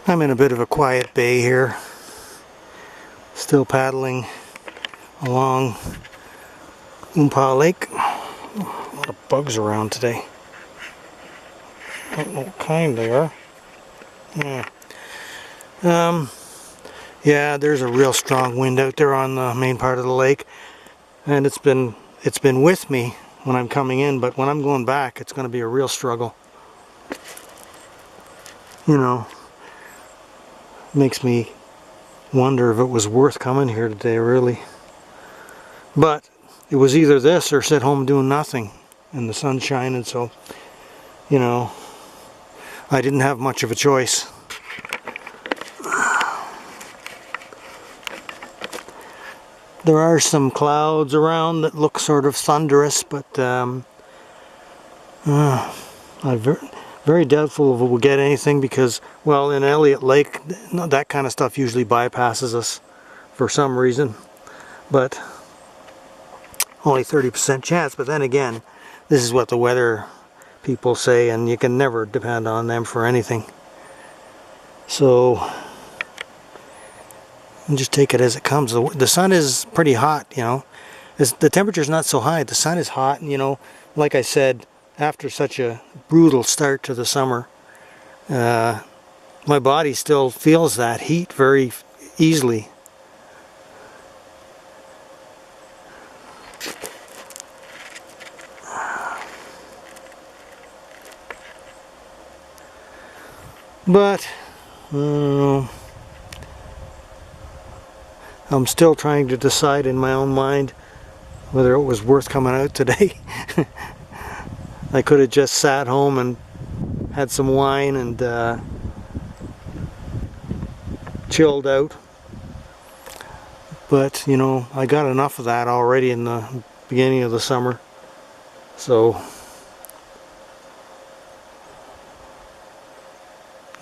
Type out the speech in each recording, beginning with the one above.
I'm in a bit of a quiet bay here, still paddling along Oompah Lake. A lot of bugs around today. I don't know what kind they are. Yeah, there's a real strong wind out there on the main part of the lake, and it's been with me when I'm coming in, but when I'm going back, it's going to be a real struggle. You know, makes me wonder if it was worth coming here today, really. But it was either this or sit home doing nothing in the sun shining, so, you know, I didn't have much of a choice. There are some clouds around that look sort of thunderous, but I'm very doubtful if we'll get anything because, well, in Elliott Lake, that kind of stuff usually bypasses us for some reason. But only 30% chance. But then again, this is what the weather people say, and you can never depend on them for anything. So and just take it as it comes. The sun is pretty hot, you know. The temperature's not so high. The sun is hot, and, you know, like I said, after such a brutal start to the summer, my body still feels that heat very easily. But I'm still trying to decide in my own mind whether it was worth coming out today. I could have just sat home and had some wine and chilled out. But, you know, I got enough of that already in the beginning of the summer. So,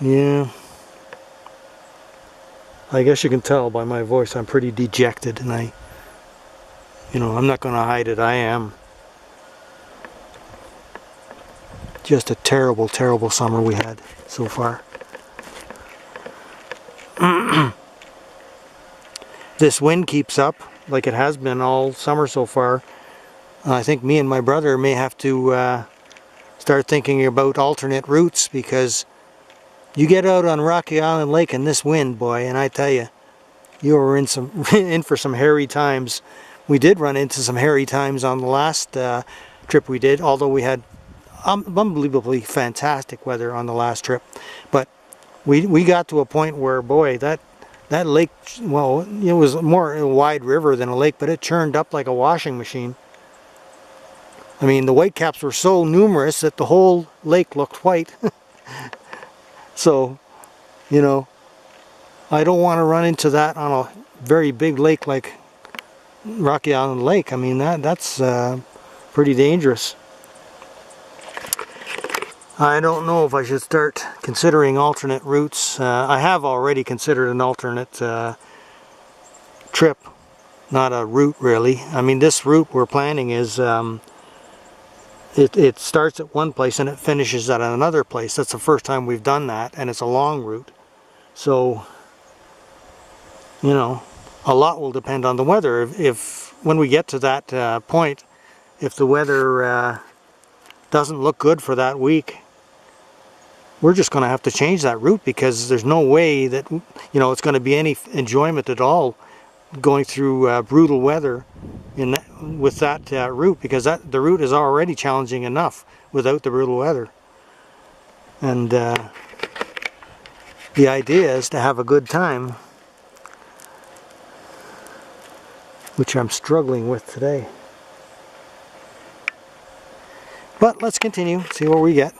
yeah. I guess you can tell by my voice I'm pretty dejected, and you know, I'm not going to hide it. I am. Just a terrible, terrible summer we had so far. This wind keeps up like it has been all summer so far. I think me and my brother may have to start thinking about alternate routes, because you get out on Rocky Island Lake in this wind, boy, and I tell you, you were in for some hairy times. We did run into some hairy times on the last trip we did, although we had unbelievably fantastic weather on the last trip. But we got to a point where, boy, that lake, well, it was more a wide river than a lake, but it churned up like a washing machine. I mean, the whitecaps were so numerous that the whole lake looked white. So, you know, I don't want to run into that on a very big lake like Rocky Island Lake. I mean, that's pretty dangerous. I don't know if I should start considering alternate routes. I have already considered an alternate trip, not a route really. I mean, this route we're planning is it starts at one place and it finishes at another place. That's the first time we've done that, and it's a long route. So, you know, a lot will depend on the weather. If when we get to that point, if the weather doesn't look good for that week, we're just going to have to change that route, because there's no way that, you know, it's going to be any enjoyment at all going through brutal weather with that route, because the route is already challenging enough without the brutal weather. And the idea is to have a good time, which I'm struggling with today. But let's continue, see where we get.